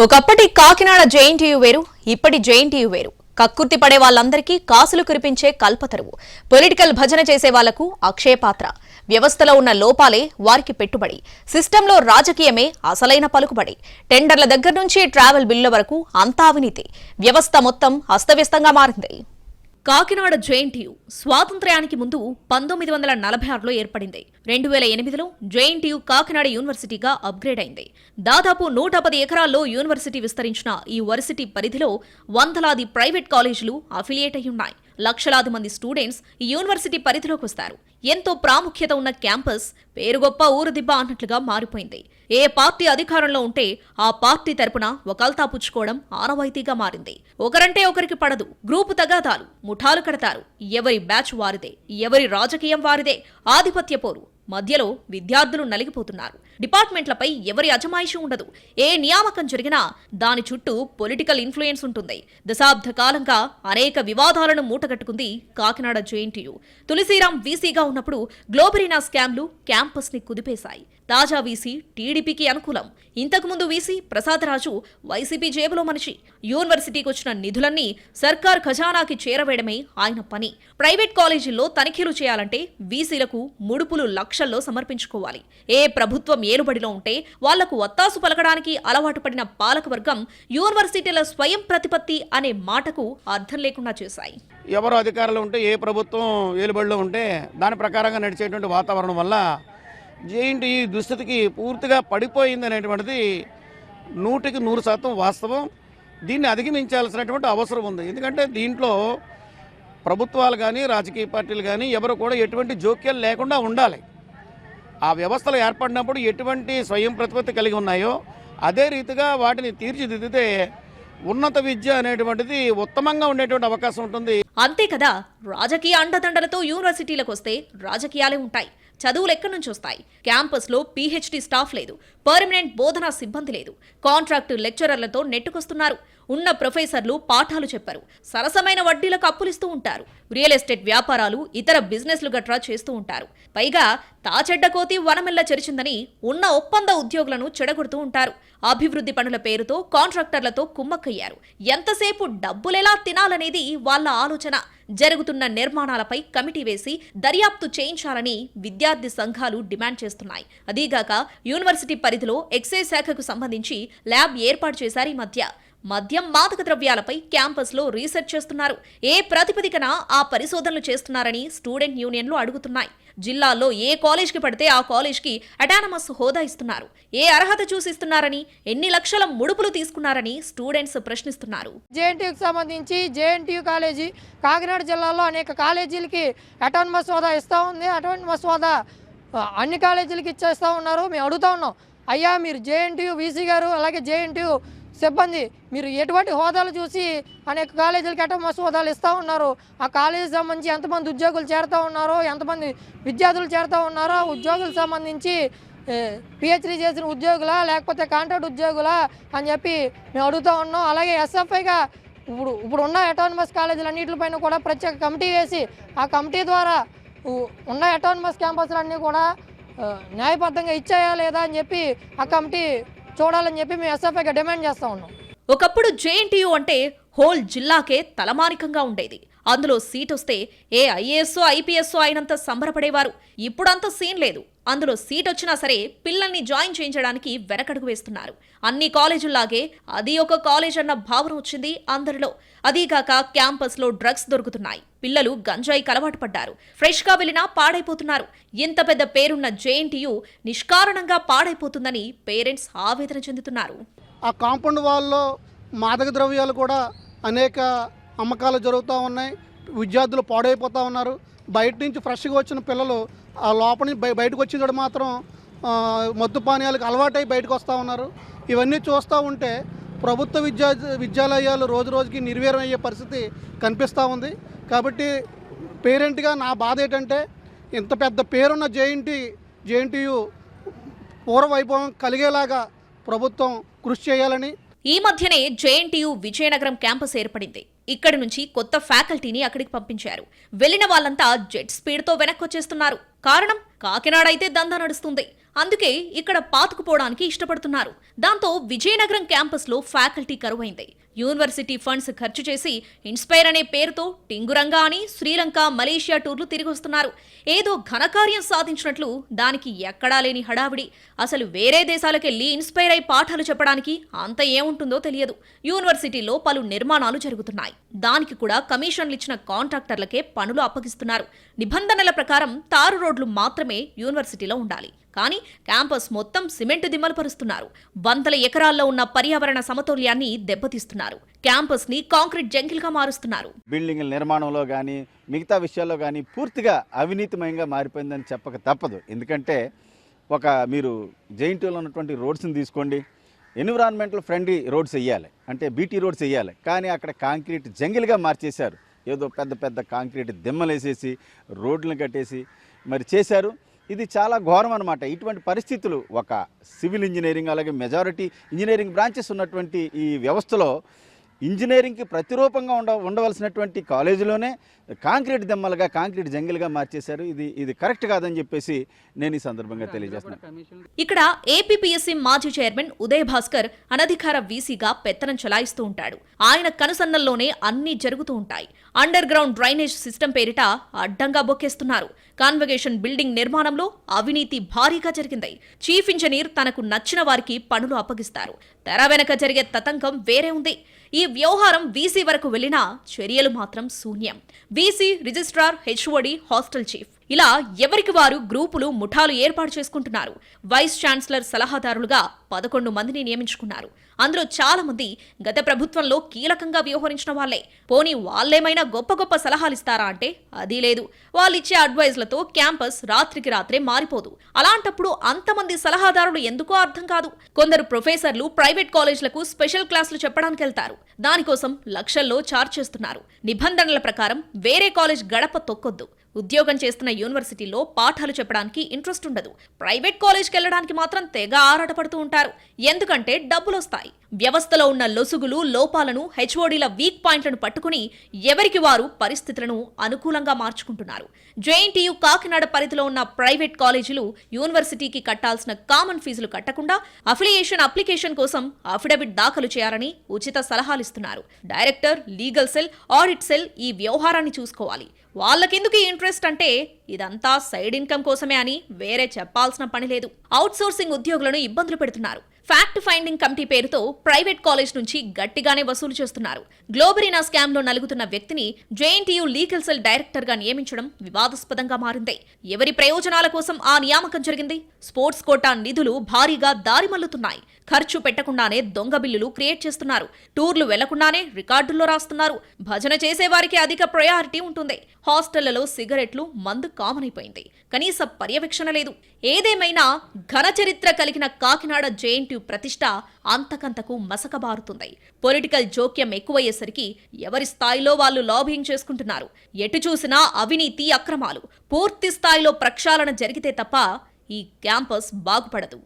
ఒకప్పటి కాకినాడ జేఎన్టీయూ వేరు, ఇప్పటి జేఎన్టీయూ వేరు. కక్కుర్తి పడే వాళ్ళందరికీ కాసులు కురిపించే కల్పతరువు. పొలిటికల్ భజన చేసే వాళ్లకు అక్షయపాత్ర. వ్యవస్థలో ఉన్న లోపాలే వారికి పెట్టుబడి. సిస్టంలో రాజకీయమే అసలైన పలుకుబడి. టెండర్ల దగ్గర నుంచి ట్రావెల్ బిల్లుల వరకు అంతా అవినీతి. వ్యవస్థ మొత్తం అస్తవ్యస్తంగా మారింది. కాకినాడ జేఎన్టీయూ స్వాతంత్ర్యానికి ముందు 1946లో ఏర్పడింది. 2008లో జేఎన్టీయూ కాకినాడ యూనివర్సిటీగా అప్గ్రేడ్ అయింది. దాదాపు 110 ఎకరాల్లో యూనివర్సిటీ విస్తరించిన ఈ వర్సిటీ పరిధిలో వందలాది ప్రైవేట్ కాలేజీలు అఫిలియేట్ అయ్యున్నాయి. లక్షలాది మంది స్టూడెంట్స్ ఈ యూనివర్సిటీ పరిధిలోకి వస్తారు. ఎంతో ప్రాముఖ్యత ఉన్న క్యాంపస్ పేరు గొప్ప ఊరు దిబ్బ అన్నట్లుగా మారిపోయింది. ఏ పార్టీ అధికారంలో ఉంటే ఆ పార్టీ తరపున వకాల్తా పుచ్చుకోవడం ఆనవాయితీగా మారింది. ఒకరంటే ఒకరికి పడదు. గ్రూపు తగాదాలు, ముఠాలు కడతారు. ఎవరి బ్యాచ్ వారిదే, ఎవరి రాజకీయం వారిదే. ఆధిపత్య పోరు. మధ్యలో విద్యార్థులు నలిగిపోతున్నారు. డిపార్ట్మెంట్లపై ఎవరి అజమాయిషీ ఉండదు. ఏ నియామకం జరిగినా దాని చుట్టూ పొలిటికల్ ఇన్ఫ్లుయెన్స్ ఉంటుంది. దశాబ్ద కాలంగా అనేక వివాదాలను మూటగట్టుకుంది కాకినాడ జేఎన్టీయూ. తులసిరాం వీసీగా ఉన్నప్పుడు గ్లోబరీనా స్కామ్లు క్యాంపస్ ని కుదిపేశాయి. తాజా వీసీ టీడీపీకి అనుకూలం. ఇంతకుముందు వీసీ ప్రసాదరాజు వైసీపీ జేబులో మనిషి. యూనివర్సిటీకి వచ్చిన నిధులన్నీ సర్కార్ ఖజానాకి చేరవేయడమే ఆయన పని. ప్రైవేట్ కాలేజీల్లో తనిఖీలు చేయాలంటే వీసీలకు ముడుపులు లక్షల్లో సమర్పించుకోవాలి. ఏ ప్రభుత్వం ఏలుబడిలో ఉంటే వాళ్లకు ఒత్తాసు పలకడానికి అలవాటు పడిన పాలకవర్గం యూనివర్సిటీల స్వయం ప్రతిపత్తి అనే మాటకు అర్థం లేకుండా చేశాయి. ఎవరు అధికారంలో ఉంటే, ఏ ప్రభుత్వం ఏలుబడిలో ఉంటే దాని ప్రకారంగా నడిచేటువంటి వాతావరణం వల్ల జేఎన్టీయూ దుస్థితికి పూర్తిగా పడిపోయింది అనేటువంటిది 100% వాస్తవం. దీన్ని అధిగమించాల్సినటువంటి అవసరం ఉంది. ఎందుకంటే దీంట్లో ప్రభుత్వాలు కానీ రాజకీయ పార్టీలు కానీ ఎవరు కూడా ఎటువంటి జోక్యాలు లేకుండా ఉండాలి. ఆ వ్యవస్థలు ఏర్పడినప్పుడు ఎటువంటి స్వయం ప్రతిపత్తి కలిగి ఉన్నాయో అదే రీతిగా వాటిని తీర్చిదిద్దితే ఉన్నత విద్య అనేటువంటిది ఉత్తమంగా ఉండేటువంటి అవకాశం ఉంటుంది. అంతే కదా, రాజకీయ అండదండలతో యూనివర్సిటీలకు వస్తే రాజకీయాలే ఉంటాయి. చదువులు ఎక్కడి నుంచి వస్తాయి? క్యాంపస్లో పీహెచ్డీ స్టాఫ్ లేదు. పర్మనెంట్ బోధనా సిబ్బంది లేదు. కాంట్రాక్టు లెక్చరర్లతో నెట్టుకొస్తున్నారు. ఉన్న ప్రొఫెసర్లు పాఠాలు చెప్పారు. సరసమైన వడ్డీలకు అప్పులిస్తూ ఉంటారు. రియల్ ఎస్టేట్ వ్యాపారాలు, ఇతర బిజినెస్లు గట్రా చేస్తూ ఉంటారు. పైగా తాచెడ్డ కోతి వనమెల్ల చెరిచిందని ఉన్న ఒప్పంద ఉద్యోగులను చెడగొడుతూ ఉంటారు. అభివృద్ధి పనుల పేరుతో కాంట్రాక్టర్లతో కుమ్మక్కయ్యారు. ఎంతసేపు డబ్బులెలా తినాలనేది వాళ్ళ ఆలోచన. జరుగుతున్న నిర్మాణాలపై కమిటీ వేసి దర్యాప్తు చేయించాలని విద్యార్థి సంఘాలు డిమాండ్ చేస్తున్నాయి. అదీగాక యూనివర్సిటీ పరిధిలో ఎక్సైజ్ శాఖకు సంబంధించి ల్యాబ్ ఏర్పాటు చేశారు. ఈ మధ్య మద్యం, మాదక ద్రవ్యాలపై క్యాంపస్లో రీసెర్చ్ చేస్తున్నారు. ఏ ప్రాతిపదికన ఆ పరిశోధనలు చేస్తున్నారని స్టూడెంట్ యూనియన్లు అడుగుతున్నాయి. జిల్లాల్లో ఏ కాలేజ్కి పడితే ఆ కాలేజ్కి అటానమస్ హోదా ఇస్తున్నారు. ఏ అర్హత చూసిస్తున్నారని, ఎన్ని లక్షల ముడుపులు తీసుకున్నారని స్టూడెంట్స్ ప్రశ్నిస్తున్నారు. జేఎన్టీయూకి సంబంధించి జేఎన్టీయూ కాలేజీ కాకినాడ జిల్లాలో అనేక కాలేజీలకి అటానమస్ హోదా ఇస్తూ ఉంది. అటానమస్ హోదా అన్ని కాలేజీలకి ఇచ్చేస్తూ ఉన్నారు. మేము అడుగుతా ఉన్నాం, అయ్యా మీరు జేఎన్టీయూ వీసీ గారు అలాగే జేఎన్టీయూ సిబ్బంది మీరు ఎటువంటి హోదాలు చూసి అనేక కాలేజీలకి అటానమస్ హోదాలు ఇస్తూ ఉన్నారు? ఆ కాలేజీకి సంబంధించి ఎంతమంది ఉద్యోగులు చేరుతూ ఉన్నారో, ఎంతమంది విద్యార్థులు చేరుతూ ఉన్నారో, ఉద్యోగులకు సంబంధించి పిహెచ్డీ చేసిన ఉద్యోగులా లేకపోతే కాంట్రాక్ట్ ఉద్యోగులా అని చెప్పి మేము అడుగుతూ ఉన్నాం. అలాగే ఎస్ఎఫ్ఐగా ఇప్పుడు ఉన్న అటానమస్ కాలేజీలన్నింటిపైన కూడా ప్రత్యేక కమిటీ వేసి ఆ కమిటీ ద్వారా ఉన్న అటానమస్ క్యాంపస్లన్నీ కూడా న్యాయబద్ధంగా ఇచ్చాయా లేదా అని చెప్పి ఆ కమిటీ చూడాలని చెప్పి మేము ఎస్ఎఫ్ఐగా డిమాండ్ చేస్తూ ఉన్నాం. ఒకప్పుడు జేఎన్టీయూ అంటే హోల్ జిల్లాకే తలమానికంగా ఉండేది. అందులో సీట్ వస్తే ఏ ఐఏఎస్ ఐపీఎస్ అయినంత సంబరపడేవారు. ఇప్పుడంత సీన్ లేదు. అందులో సీట్ వచ్చినా సరే పిల్లల్ని జాయిన్ చేయించడానికి వెనకడుగు వేస్తున్నారు. అన్ని కాలేజీల్లాగే అది ఒక కాలేజ్ అన్న భావన వచ్చింది అందరిలో. అదీగాక క్యాంపస్లో డ్రగ్స్ దొరుకుతున్నాయి. పిల్లలు గంజాయికి అలవాటు పడ్డారు. ఫ్రెష్గా వెళ్ళినా పాడైపోతున్నారు. ఇంత పెద్ద పేరున్న జేఎన్టీయూ నిష్కారణంగా పాడైపోతుందని పేరెంట్స్ ఆవేదన చెందుతున్నారు. ఆ కాంపౌండ్ వాల్లో మాదక ద్రవ్యాలు కూడా అనేక అమ్మకాలు జరుగుతూ ఉన్నాయి. విద్యార్థులు పాడైపోతూ ఉన్నారు. బయట నుంచి ఫ్రెష్గా వచ్చిన పిల్లలు ఆ లోపల నుంచి బయటకు వచ్చేటప్పుడు మాత్రం మత్తు పానీయాలకు అలవాటై బయటకు వస్తూ ఉన్నారు. ఇవన్నీ చూస్తూ ఉంటే ప్రభుత్వ విద్యాలయాలు రోజు రోజుకి నిర్వీర్యం అయ్యే పరిస్థితి కనిపిస్తూ ఉంది. కాబట్టి పేరెంట్గా నా బాధ ఏంటంటే ఇంత పెద్ద పేరున్న జేఎన్టీయూ పూర్వవైభవం కలిగేలాగా ప్రభుత్వం కృషి చేయాలని. ఈ మధ్యనే జేఎన్టీయూ విజయనగరం క్యాంపస్ ఏర్పడింది. ఇక్కడి నుంచి కొత్త ఫ్యాకల్టీని అక్కడికి పంపించారు. వెళ్లిన వాళ్ళంతా జెట్ స్పీడ్తో వెనక్కొచ్చేస్తున్నారు. కారణం, కాకినాడ అయితే దందా నడుస్తుంది. అందుకే ఇక్కడ పాతుకుపోవడానికి ఇష్టపడుతున్నారు. దాంతో విజయనగరం క్యాంపస్లో ఫ్యాకల్టీ కరువైంది. యూనివర్సిటీ ఫండ్స్ ఖర్చు చేసి ఇన్స్పైర్ అనే పేరుతో టింగురంగా అని శ్రీలంక, మలేషియా టూర్లు తిరిగి వస్తున్నారు. ఏదో ఘనకార్యం సాధించినట్లు దానికి ఎక్కడా లేని హడావిడి. అసలు వేరే దేశాలకెళ్లి ఇన్స్పైర్ అయి పాఠాలు చెప్పడానికి అంత ఏముంటుందో తెలియదు. యూనివర్సిటీలో పలు నిర్మాణాలు జరుగుతున్నాయి. దానికి కూడా కమిషన్లు ఇచ్చిన కాంట్రాక్టర్లకే పనులు అప్పగిస్తున్నారు. నిబంధనల ప్రకారం తారు రోడ్లు మాత్రమే యూనివర్సిటీలో ఉండాలి. కానీ క్యాంపస్ మొత్తం సిమెంటు దిమ్మలు పరుస్తున్నారు. వందల ఎకరాల్లో ఉన్న పర్యావరణ సమతౌల్యాన్ని దెబ్బతీస్తున్నారు. క్యాంపస్ ని కాంక్రీట్ జంగిల్గా మారుస్తున్నారు. బిల్డింగ్ల నిర్మాణంలో కానీ మిగతా విషయాల్లో కానీ పూర్తిగా అవినీతిమయంగా మారిపోయిందని చెప్పక తప్పదు. ఎందుకంటే మీరు జేఎన్టీయూలో ఉన్నటువంటి రోడ్స్ని తీసుకోండి, ఎన్విరాన్మెంటల్ ఫ్రెండ్లీ రోడ్స్ వేయాలి, అంటే బీటీ రోడ్స్ వేయాలి. కానీ అక్కడ కాంక్రీట్ జంగిల్గా మార్చేశారు. ఏదో పెద్ద పెద్ద కాంక్రీట్ దిమ్మలు వేసేసి రోడ్లను కట్టేసి మరి చేశారు. ఇది చాలా ఘోరం అనమాట. ఇటువంటి పరిస్థితులు ఒక సివిల్ ఇంజనీరింగ్ అలాగే మెజారిటీ ఇంజనీరింగ్ బ్రాంచెస్ ఉన్నటువంటి ఈ వ్యవస్థలో ఇంజనీరింగ్కి ప్రతిరూపంగా ఉండవలసినటువంటి కాలేజీలోనే కాంక్రీట్ దెమ్మలుగా, కాంక్రీట్ జంగిల్గా మార్చేశారు. ఇది కరెక్ట్ కాదని చెప్పేసి నేను ఈ సందర్భంగా తెలియజేస్తున్నాను. ఇక్కడ ఏపీపీఎస్సీ మాజీ చైర్మన్ ఉదయ్ భాస్కర్ అనధికార వీసీగా పెత్తనం చలాయిస్తూ ఉంటాడు. ఆయన కనుసన్నల్లోనే అన్నీ జరుగుతూ ఉంటాయి. అండర్ గ్రౌండ్ డ్రైనేజ్ సిస్టమ్ పేరిట అడ్డంగా బొక్కేస్తున్నారు. కాన్వకేషన్ బిల్డింగ్ నిర్మాణంలో అవినీతి భారీగా జరిగింది. చీఫ్ ఇంజనీర్ తనకు నచ్చిన వారికి పనులు అప్పగిస్తారు. తెర వెనక జరిగే తతంకం వేరే ఉంది. ఈ వ్యవహారం వీసీ వరకు వెళ్లినా చర్యలు మాత్రం శూన్యం. VC, registrar, HOD, hostel chief ఇలా ఎవరికి వారు గ్రూపులు, ముఠాలు ఏర్పాటు చేసుకుంటున్నారు. వైస్ ఛాన్సలర్ సలహాదారులుగా 11 మందిని నియమించుకున్నారు. అందులో చాలా మంది గత ప్రభుత్వంలో కీలకంగా వ్యవహరించిన వాళ్లే. పోనీ వాళ్ళేమైనా గొప్ప గొప్ప సలహాలిస్తారా అంటే అది లేదు. వాళ్ళిచ్చే అడ్వైజ్లతో క్యాంపస్ రాత్రికి రాత్రే మారిపోదు. అలాంటప్పుడు అంతమంది సలహాదారులు ఎందుకో అర్థం కాదు. కొందరు ప్రొఫెసర్లు ప్రైవేట్ కాలేజీలకు స్పెషల్ క్లాసులు చెప్పడానికి వెళ్తారు. దానికోసం లక్షల్లో ఛార్జ్ చేస్తున్నారు. నిబంధనల ప్రకారం వేరే కాలేజ్ గడప తొక్కొద్దు. ఉద్యోగం చేస్తున్న యూనివర్సిటీలో పాఠాలు చెప్పడానికి ఇంట్రెస్ట్ ఉండదు. ప్రైవేట్ కాలేజ్కి వెళ్లడానికి మాత్రం తెగ ఆరాటపడుతూ ఉంటారు. ఎందుకంటే డబ్బులొస్తాయి. వ్యవస్థలో ఉన్న లొసుగులు, లోపాలను, హెచ్ఓడీల వీక్ పాయింట్లను పట్టుకుని ఎవరికి వారు పరిస్థితులను అనుకూలంగా మార్చుకుంటున్నారు. జేఎన్టీయూ కాకినాడ పరిధిలో ఉన్న ప్రైవేట్ కాలేజీలు యూనివర్సిటీకి కట్టాల్సిన కామన్ ఫీజులు కట్టకుండా అఫిలియేషన్ అప్లికేషన్ కోసం అఫిడవిట్ దాఖలు చేయాలని ఉచిత సలహాలిస్తున్నారు. Director, legal cell, audit cell ఈ వ్యవహారాన్ని చూసుకోవాలి. వాళ్ళకెందుకు ఈ ఇంట్రెస్ట్ అంటే ఇదంతా సైడ్ ఇన్కమ్ కోసమే అని వేరే చెప్పాల్సిన పని లేదు. అవుట్సోర్సింగ్ ఉద్యోగులను ఇబ్బందులు పెడుతున్నారు. ఫ్యాక్ట్ ఫైండింగ్ కమిటీ పేరుతో ప్రైవేట్ కాలేజ్ నుంచి గట్టిగానే వసూలు చేస్తున్నారు. గ్లోబరీనా స్కామ్ లో నలుగుతున్న వ్యక్తిని జేఎన్టీయూ లీగల్ సెల్ డైరెక్టర్ గా నియమించడం వివాదాస్పదంగా మారింది. ఎవరి ప్రయోజనాల కోసం ఆ నియామకం జరిగింది? స్పోర్ట్స్ కోటా నిధులు భారీగా దారిమల్లుతున్నాయి. ఖర్చు పెట్టకుండానే దొంగ బిల్లులు క్రియేట్ చేస్తున్నారు. టూర్లు వెళ్లకుండానే రికార్డుల్లో రాస్తున్నారు. భజన చేసేవారికి అధిక ప్రయారిటీ ఉంటుంది. హాస్టళ్లలో సిగరెట్లు, మందు కామన్ అయిపోయింది. కనీస పర్యవేక్షణ లేదు. ఏదేమైనా ఘన చరిత్ర కలిగిన కాకినాడ జేఎన్టీయూ ప్రతిష్ట అంతకంతకు మసకబారుతుంది. పొలిటికల్ జోక్యం ఎక్కువయ్యేసరికి ఎవరి స్థాయిలో వాళ్ళు లాబింగ్ చేసుకుంటున్నారు. ఎటు చూసినా అవినీతి, అక్రమాలు. పూర్తి స్థాయిలో ప్రక్షాళన జరిగితే తప్ప ఈ క్యాంపస్ బాగుపడదు.